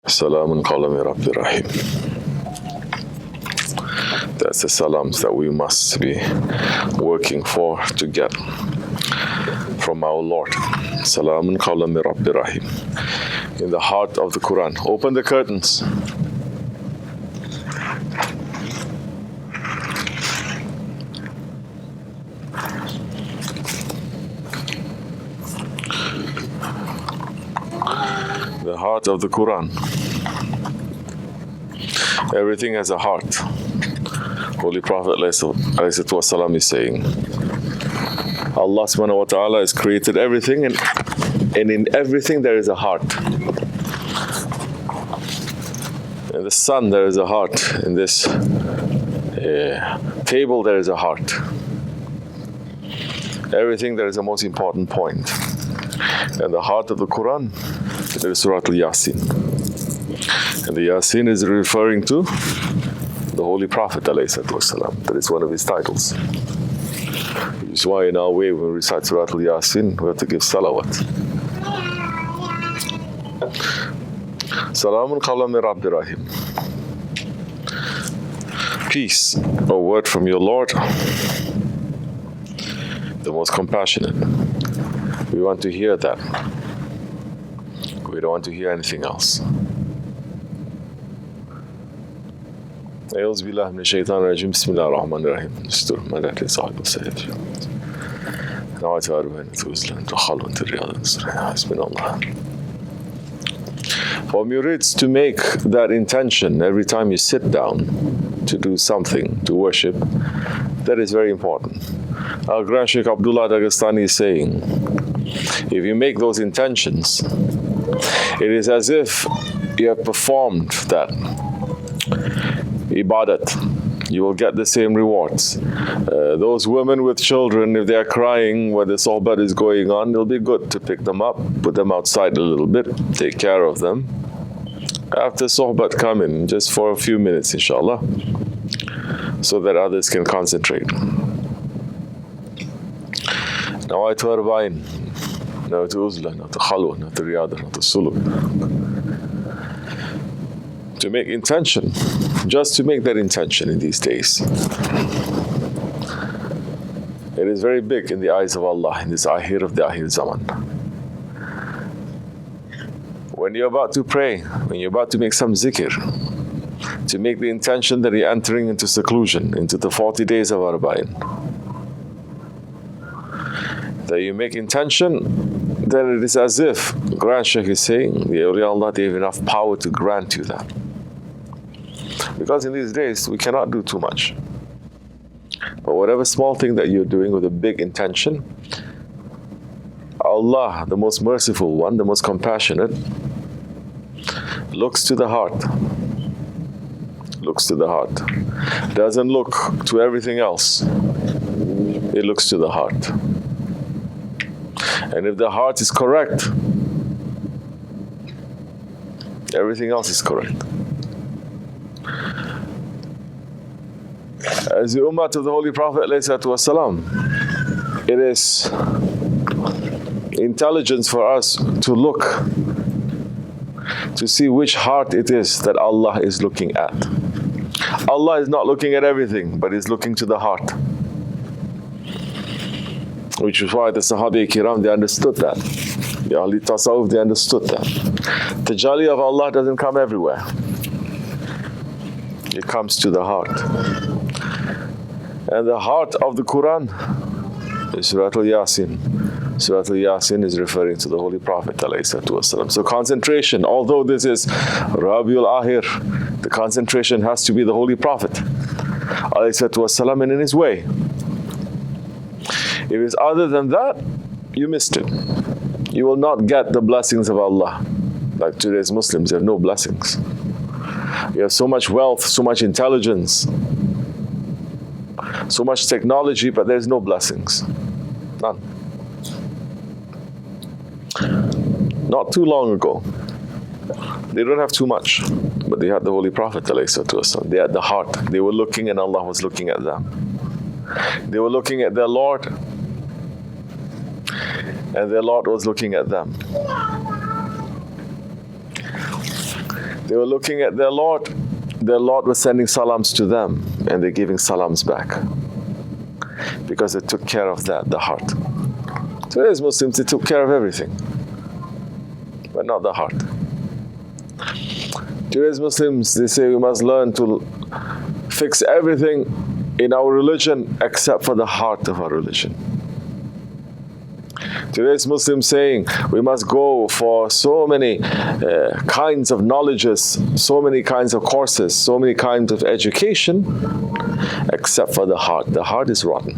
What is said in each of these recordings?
Salamun qawlan min Rabbi Rahim. That's the salams that we must be working for to get from our Lord. Salamun qawlan min Rabbi Rahim. In the heart of the Quran. Open the curtains. The heart of the Quran. Everything has a heart. Holy Prophet ﷺ is saying, Allah subhanahu wa ta'ala has created everything, and in everything there is a heart. In the sun there is a heart. In this table there is a heart. Everything there is a most important point. And the heart of the Quran is Surah al-Yasin. And the Yasin is referring to the Holy Prophet ﷺ. That is one of his titles. Which is why in our way when we recite Surah al-Yasin, we have to give salawat. Salamun qawlan min Rabbi Rahim. Peace, a word from your Lord, the most compassionate. We want to hear that. We don't want to hear anything else. أعوذ بالله من الشيطان الرجيم بسم الله الرحمن الرحيم نستر مدد لصاحبالسيف نوعت أربعين توزلن تخلون الرياض حسبنا الله. For murids to make that intention every time you sit down to do something, to worship, that is very important. Our Grand Shaykh Abdullah Dagestani is saying, if you make those intentions, it is as if you have performed that ibadat. You will get the same rewards. Those women with children, if they are crying when the sohbat is going on, it'll be good to pick them up, put them outside a little bit, take care of them. After sohbat come in, just for a few minutes, inshallah, so that others can concentrate. Nawaitu arba'in, nawaitu uzla, nawaitu khalwa, nawaitu riyada, nawaitu suluk. To make intention, just to make that intention in these days. It is very big in the eyes of Allah, in this Ahir of the Ahir Zaman. When you're about to pray, when you're about to make some zikr, to make the intention that you're entering into seclusion, into the 40 days of Arba'in. That you make intention, then it is as if, Grand Shaykh is saying, the awliya Allah, they have enough power to grant you that. Because in these days, we cannot do too much. But whatever small thing that you're doing with a big intention, Allah, the most merciful one, the most compassionate, looks to the heart. Looks to the heart. Doesn't look to everything else. It looks to the heart. And if the heart is correct, everything else is correct. As the ummah of the Holy Prophet ﷺ, it is intelligence for us to look, to see which heart it is that Allah is looking at. Allah is not looking at everything, but is looking to the heart. Which is why the Sahabi-Kiram, they understood that. The Ahli Tasawwuf, they understood that. The Jali of Allah doesn't come everywhere. It comes to the heart. And the heart of the Quran is Surah al-Yasin. Surah al-Yasin is referring to the Holy Prophet ﷺ. So concentration, although this is Rabi al-Ahir, the concentration has to be the Holy Prophet ﷺ and in his way. If it's other than that, you missed it. You will not get the blessings of Allah. Like today's Muslims, you have no blessings. You have so much wealth, so much intelligence, so much technology, but there's no blessings. None. Not too long ago, they don't have too much, but they had the Holy Prophet ﷺ. They had the heart. They were looking and Allah was looking at them. They were looking at their Lord and their Lord was looking at them. They were looking at their Lord. Their Lord was sending salams to them, and they're giving salams back. Because they took care of that, the heart. Today's Muslims, they took care of everything, but not the heart. Today's Muslims, they say we must learn to fix everything in our religion except for the heart of our religion. Today's Muslims saying we must go for so many kinds of knowledges, so many kinds of courses, so many kinds of education, except for the heart. The heart is rotten.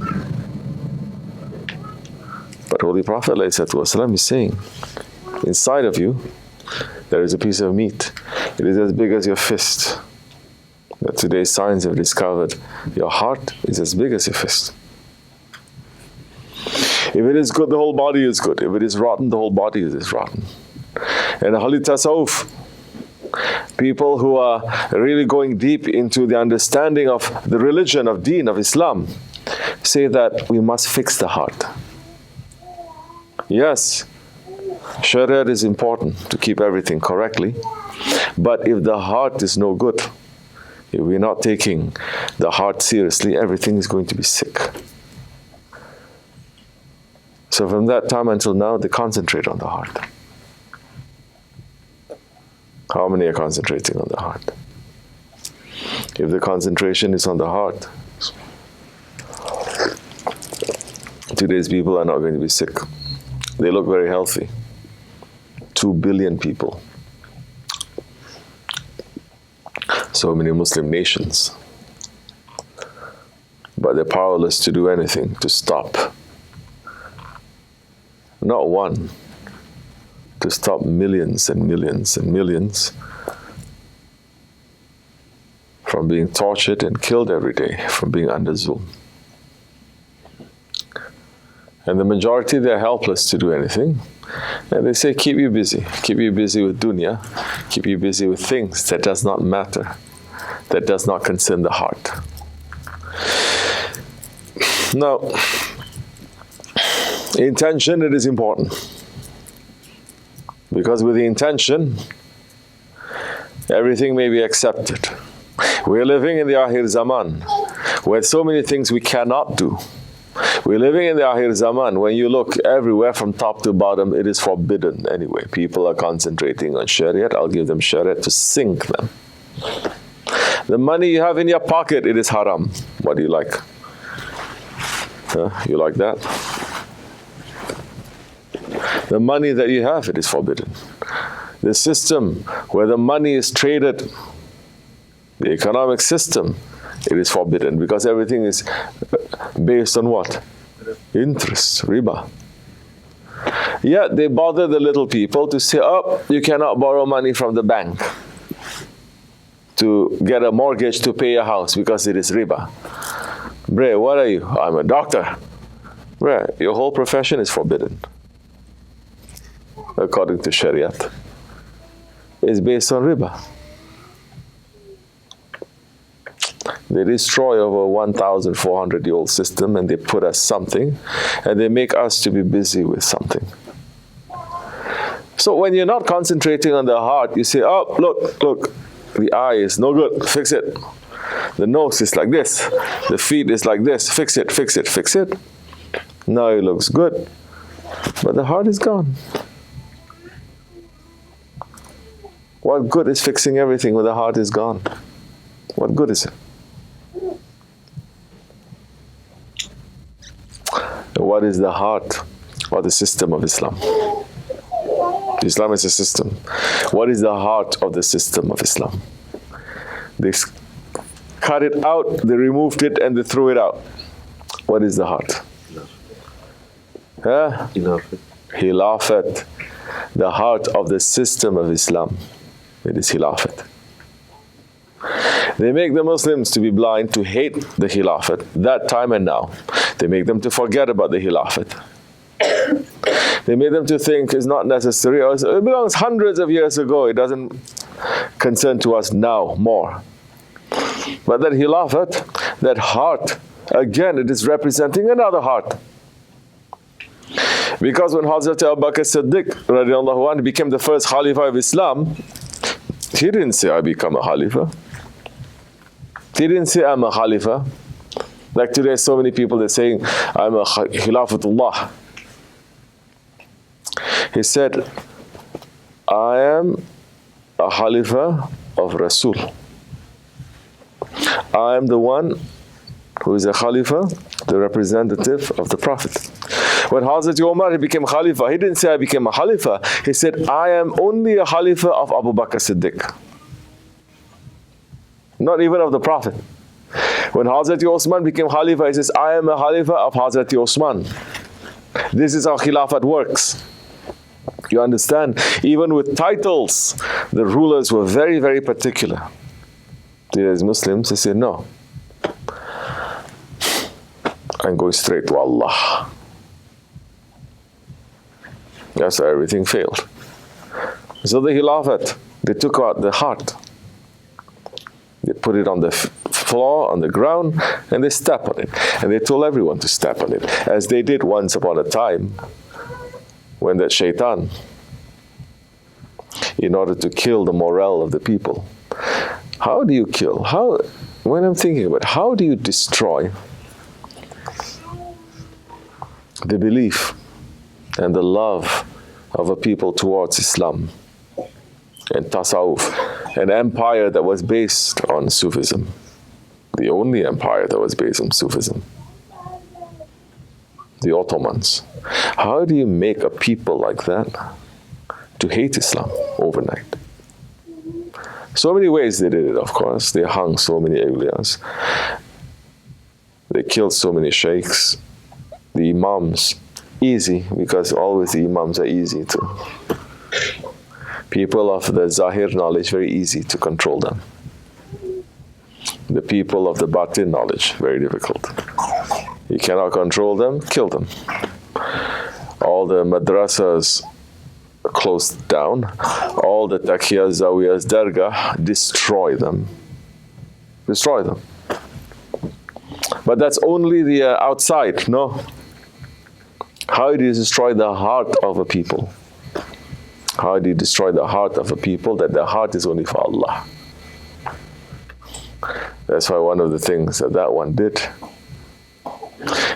But Holy Prophet ﷺ is saying, inside of you, there is a piece of meat. It is as big as your fist. But today science have discovered your heart is as big as your fist. If it is good, the whole body is good. If it is rotten, the whole body is rotten. And Ahli Tasawwuf, people who are really going deep into the understanding of the religion, of Deen, of Islam, say that we must fix the heart. Yes, Sharia is important to keep everything correctly, but if the heart is no good, if we're not taking the heart seriously, everything is going to be sick. So from that time until now, they concentrate on the heart. How many are concentrating on the heart? If the concentration is on the heart, today's people are not going to be sick. They look very healthy. 2 billion people. So many Muslim nations. But they're powerless to do anything to stop. Not one. To stop millions and millions and millions from being tortured and killed every day, from being under zulm. And the majority, they're helpless to do anything. And they say, keep you busy with dunya, keep you busy with things that does not matter, that does not concern the heart. Now, intention, it is important. Because with the intention, everything may be accepted. We're living in the Ahir Zaman, where so many things we cannot do. We're living in the Ahir Zaman. When you look everywhere from top to bottom, it is forbidden anyway. People are concentrating on Shariat. I'll give them Shariat to sink them. The money you have in your pocket, it is haram. What do you like? You like that? The money that you have, it is forbidden. The system where the money is traded, the economic system, it is forbidden because everything is based on what? Interest, riba. Yet they bother the little people to say, oh, you cannot borrow money from the bank to get a mortgage to pay a house because it is riba. Bre, what are you? I'm a doctor. Bre, your whole profession is forbidden. According to Shariat. It's based on riba. They destroy over 1,400-year-old system and they put us something and they make us to be busy with something. So when you're not concentrating on the heart, you say, oh, look, the eye is no good, fix it. The nose is like this, the feet is like this, fix it. Now it looks good, but the heart is gone. What good is fixing everything when the heart is gone? What good is it? What is the heart or the system of Islam? Islam is a system. What is the heart of the system of Islam? They cut it out, they removed it, and they threw it out. What is the heart? Khilafat. The heart of the system of Islam. It is Khilafat. They make the Muslims to be blind, to hate the Khilafat, that time and now. They make them to forget about the Khilafat. They made them to think it's not necessary, or it belongs hundreds of years ago, it doesn't concern to us now more. But that Khilafat, that heart, again, it is representing another heart. Because when Hazrat Abu Bakr Siddiq radiallahu anhu became the first Khalifa of Islam, He didn't say, I become a Khalifa. He didn't say, I'm a Khalifa. Like today, so many people, they're saying, I'm a Khilafatullah. He said, I am a Khalifa of Rasul. I am the one who is a Khalifa, the representative of the Prophet. When Hazrat Umar became Khalifa, he didn't say, I became a Khalifa. He said, I am only a Khalifa of Abu Bakr Siddiq. Not even of the Prophet. When Hazrat Osman became Khalifa, he says, I am a Khalifa of Hazrat Osman. This is how Khilafat works. You understand? Even with titles, the rulers were very, very particular. As Muslims, they say, no, I'm going straight to Allah. That's how everything failed. So the Khilafat, they took out the heart. They put it on the floor, on the ground, and they step on it. And they told everyone to step on it, as they did once upon a time when that shaitan, in order to kill the morale of the people. How do you kill? When I'm thinking about it, how do you destroy the belief and the love of a people towards Islam and Tasawwuf, an empire that was based on Sufism, the only empire that was based on Sufism, the Ottomans. How do you make a people like that to hate Islam overnight? So many ways they did it, of course. They hung so many awliyas. They killed so many shaykhs. The imams, easy, because always the imams are easy to. People of the zahir knowledge, very easy to control them. The people of the batin knowledge, very difficult. You cannot control them, kill them. All the madrasas closed down. All the taqiyas, zawiyas, dergah, destroy them. Destroy them. But that's only the outside, no? How do you destroy the heart of a people? How do you destroy the heart of a people that the heart is only for Allah? That's why one of the things that one did,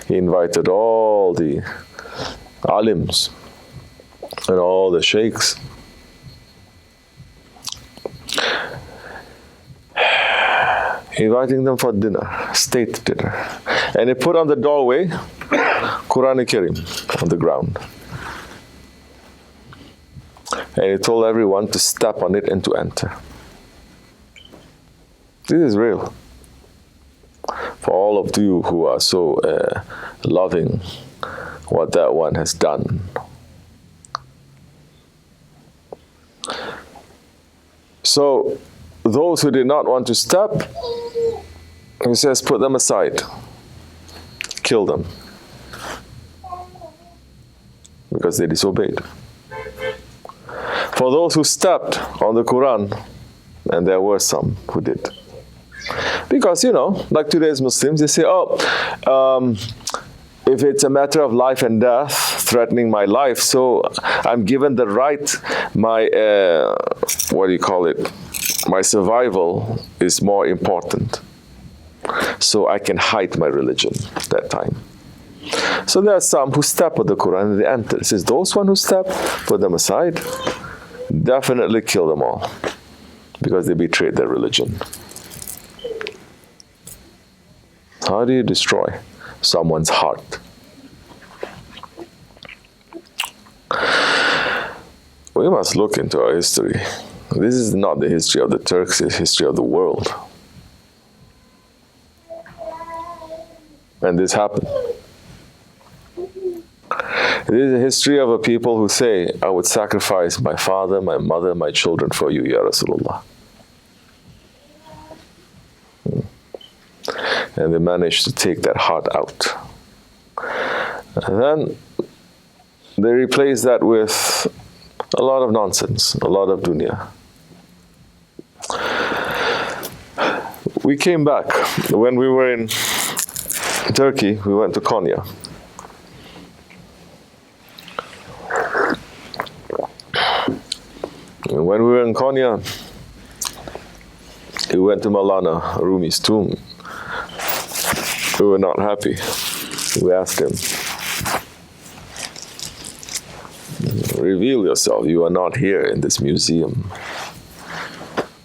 he invited all the alims and all the shaykhs. Inviting them for dinner, state dinner. And he put on the doorway Quran-i-Karim on the ground. And he told everyone to step on it and to enter. This is real. For all of you who are so loving what that one has done. So, those who did not want to step, he says, put them aside. Kill them. Because they disobeyed. For those who stepped on the Quran, and there were some who did. Because, like today's Muslims, they say, if it's a matter of life and death, threatening my life, so I'm given the right, my my survival is more important. So I can hide my religion that time. So there are some who step on the Quran and they enter. It says, those one who step, put them aside, definitely kill them all. Because they betrayed their religion. How do you destroy someone's heart? We must look into our history. This is not the history of the Turks, it's the history of the world. And this happened. It is a history of a people who say, I would sacrifice my father, my mother, my children for you, Ya Rasulullah. And they managed to take that heart out. And then they replaced that with a lot of nonsense, a lot of dunya. We came back. When we were in Turkey, we went to Konya. And when we were in Konya, We went to Maulana Rumi's tomb. We were not happy. We asked him, reveal yourself. You are not here in this museum,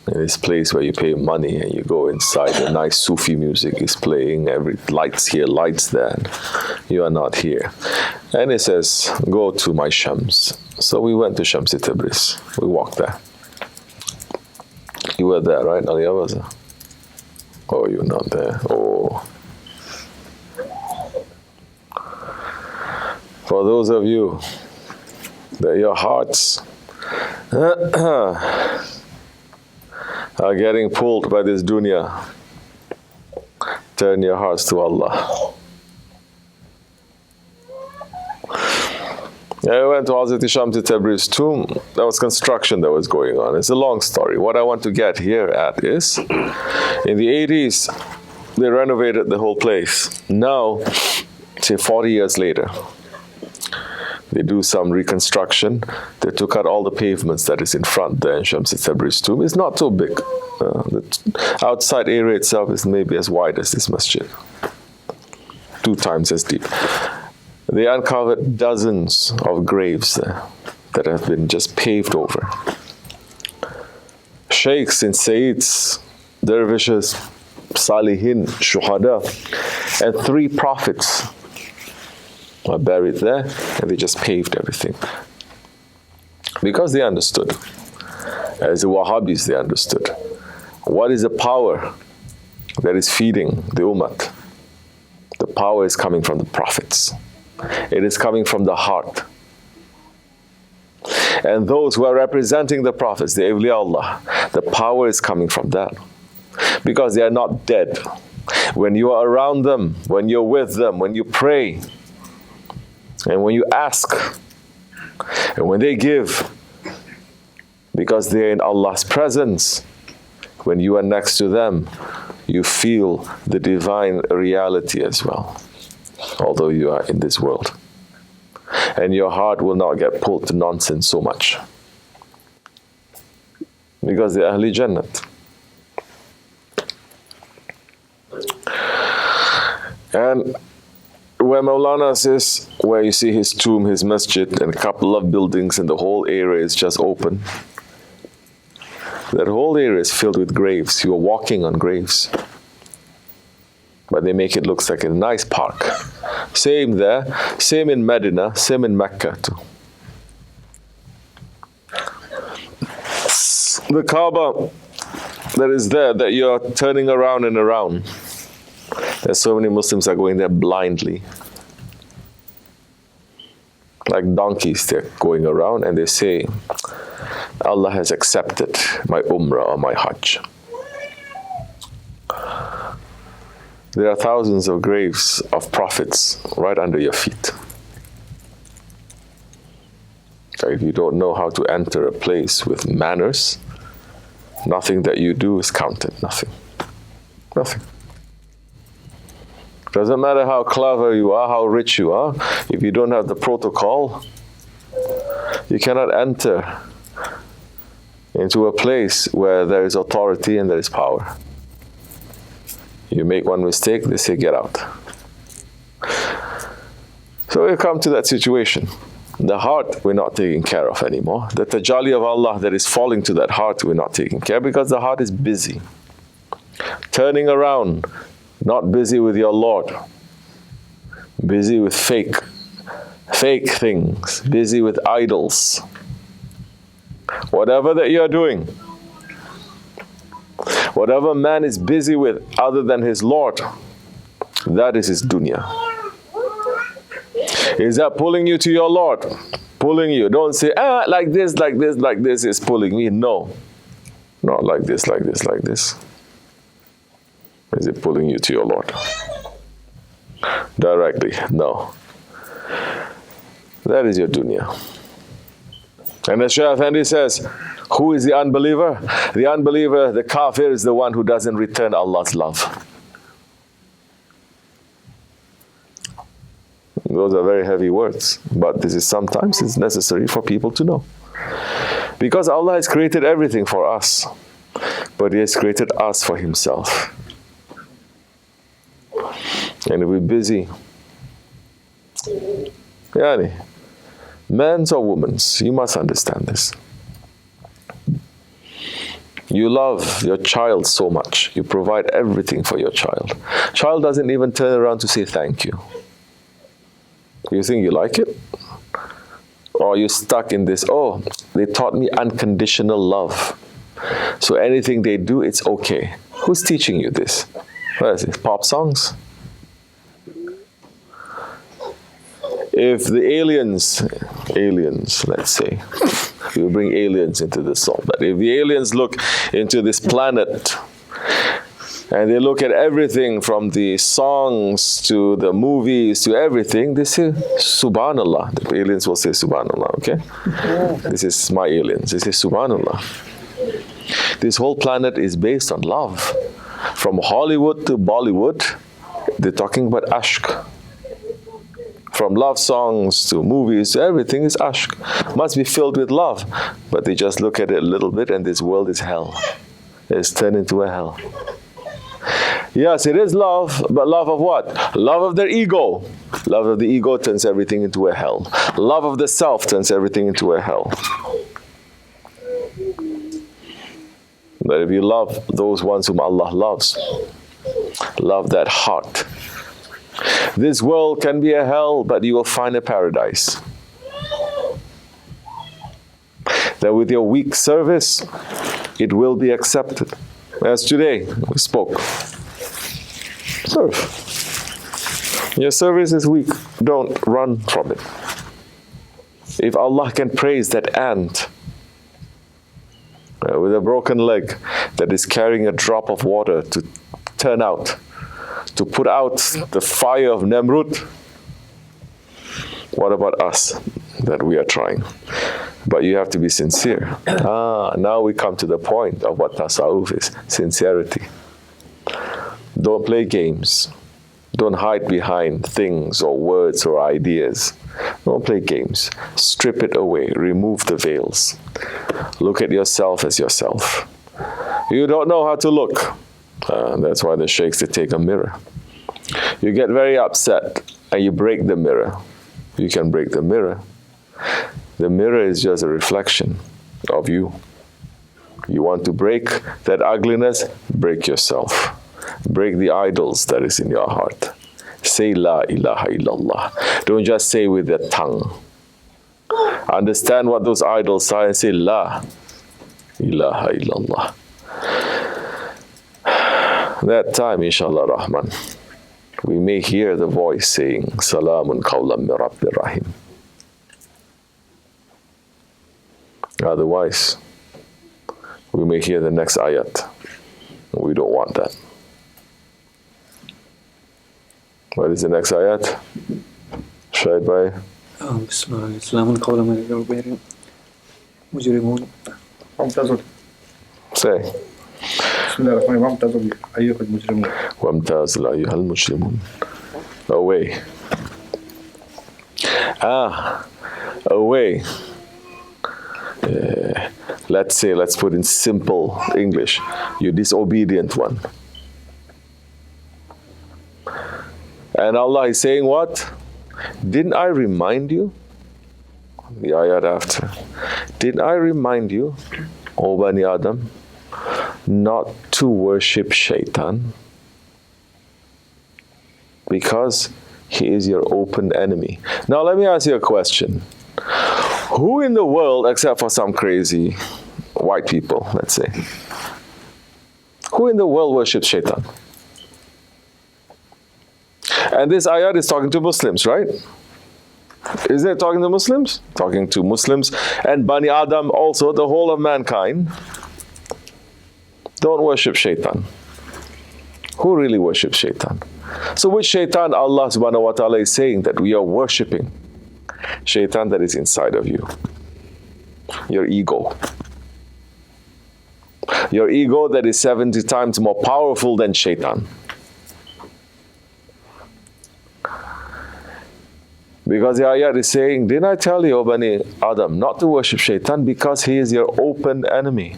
in this place where you pay money and you go inside. The nice Sufi music is playing. Every lights here, lights there. You are not here. And he says, go to my Shams. So we went to Shams Tabriz. We walked there. You were there, right, Ali Abaza? Oh, you're not there. Oh. For those of you that your hearts are getting pulled by this dunya, turn your hearts to Allah. I went to Hazrat Shams Tabriz's tomb. There was construction that was going on. It's a long story. What I want to get here at is, in the 80s, they renovated the whole place. Now, say 40 years later, they do some reconstruction. They took out all the pavements that is in front there in Shams Tabriz's tomb. It's not so big. The outside area itself is maybe as wide as this masjid. 2 times as deep. They uncovered dozens of graves there that have been just paved over. Shaykhs and Sayyids, dervishes, Salihin, Shuhada, and 3 prophets are buried there, and they just paved everything. Because they understood, as the Wahhabis they understood, what is the power that is feeding the Ummah? The power is coming from the prophets. It is coming from the heart. And those who are representing the prophets, the awliya Allah, the power is coming from that. Because they are not dead. When you are around them, when you're with them, when you pray, and when you ask, and when they give, because they are in Allah's presence, when you are next to them, you feel the divine reality as well, although you are in this world. And your heart will not get pulled to nonsense so much. Because they are Ahli Jannat. And where Maulana says, where you see his tomb, his masjid, and a couple of buildings, and the whole area is just open. That whole area is filled with graves. You are walking on graves. But they make it look like a nice park. Same there, same in Medina, same in Mecca too. The Kaaba that is there, that you are turning around and around. There's so many Muslims are going there blindly. Like donkeys, they're going around and they say, Allah has accepted my Umrah or my Hajj. There are thousands of graves of prophets right under your feet. If you don't know how to enter a place with manners, nothing that you do is counted. Nothing. Nothing. Doesn't matter how clever you are, how rich you are, if you don't have the protocol, you cannot enter into a place where there is authority and there is power. You make one mistake, they say, get out. So we come to that situation. The heart, we're not taking care of anymore. The tajalli of Allah that is falling to that heart, we're not taking care, because the heart is busy. Turning around, not busy with your Lord. Busy with fake things. Busy with idols. Whatever that you're doing, whatever man is busy with other than his Lord, that is his dunya. Is that pulling you to your Lord? Pulling you. Don't say, like this is pulling me. No. Not like this, like this, like this. Is it pulling you to your Lord? Directly. No. That is your dunya. And as Shaykh Efendi says, who is the unbeliever? The unbeliever, the kafir, is the one who doesn't return Allah's love. Those are very heavy words, but this is sometimes it's necessary for people to know. Because Allah has created everything for us. But He has created us for Himself. And we're busy. Yani, men's or women's, you must understand this. You love your child so much. You provide everything for your child. Child doesn't even turn around to say thank you. You think you like it? Or you're stuck in this, oh, they taught me unconditional love. So anything they do, it's okay. Who's teaching you this? What is it? Pop songs? If the aliens, let's say, we bring aliens into this song, but if the aliens look into this planet and they look at everything from the songs to the movies to everything, they say Subhanallah. The aliens will say Subhanallah, okay? This is my aliens. They say Subhanallah. This whole planet is based on love. From Hollywood to Bollywood, they're talking about ashq. From love songs to movies to everything is ashq. Must be filled with love. But they just look at it a little bit and this world is hell. It's turned into a hell. Yes, it is love, but love of what? Love of their ego. Love of the ego turns everything into a hell. Love of the self turns everything into a hell. But if you love those ones whom Allah loves, love that heart. This world can be a hell, but you will find a paradise. That with your weak service, it will be accepted. As today, we spoke. Serve. Your service is weak. Don't run from it. If Allah can praise that ant with a broken leg that is carrying a drop of water to turn out, to put out the fire of Namrud, what about us that we are trying? But you have to be sincere. Now we come to the point of what tasawwuf is, sincerity. Don't play games. Don't hide behind things or words or ideas. Don't play games. Strip it away. Remove the veils. Look at yourself as yourself. You don't know how to look. That's why the sheikhs, they take a mirror. You get very upset and you break the mirror. You can break the mirror. The mirror is just a reflection of you. You want to break that ugliness? Break yourself. Break the idols that is in your heart. Say La ilaha illallah. Don't just say with the tongue. Understand what those idols are and say La ilaha illallah. That time, inshallah Rahman, we may hear the voice saying Salamun qawlan min Rabbir Rahim. Otherwise, we may hear the next ayat. We don't want that. What is the next ayat? Shaykh by? Salamun qawlan min Rabbir Mujrimun. Say. وامتازوا أيها المجرمون. Away. Away. Let's put in simple English. You disobedient one. And Allah is saying what? Didn't I remind you? The ayat after. Didn't I remind you, O Bani Adam, not to worship Shaitan? Because he is your open enemy. Now let me ask you a question. Who in the world, except for some crazy white people, let's say, who in the world worships Shaitan? And this ayat is talking to Muslims, right? Isn't it talking to Muslims? Talking to Muslims and Bani Adam also, the whole of mankind. Don't worship Shaitan. Who really worships Shaitan? So which Shaitan Allah subhanahu wa ta'ala is saying that we are worshipping? Shaitan that is inside of you. Your ego. Your ego that is 70 times more powerful than Shaitan. Because the ayat is saying, didn't I tell you, O Bani Adam, not to worship Shaitan because he is your open enemy?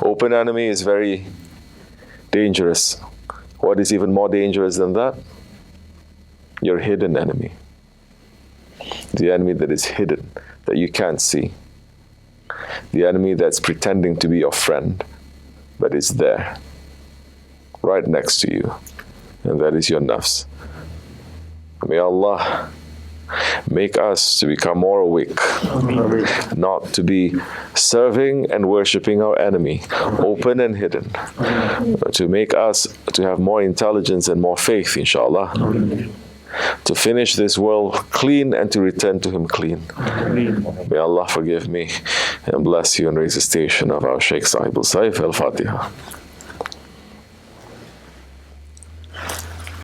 Open enemy is very dangerous. What is even more dangerous than that? Your hidden enemy. The enemy that is hidden, that you can't see. The enemy that's pretending to be your friend, but is there, right next to you. And that is your nafs. May Allah make us to become more awake, not to be serving and worshipping our enemy, open and hidden, but to make us to have more intelligence and more faith, inshallah, to finish this world clean and to return to Him clean. May Allah forgive me and bless you and raise the station of our Shaykh SahibulSaif. Al-Fatiha.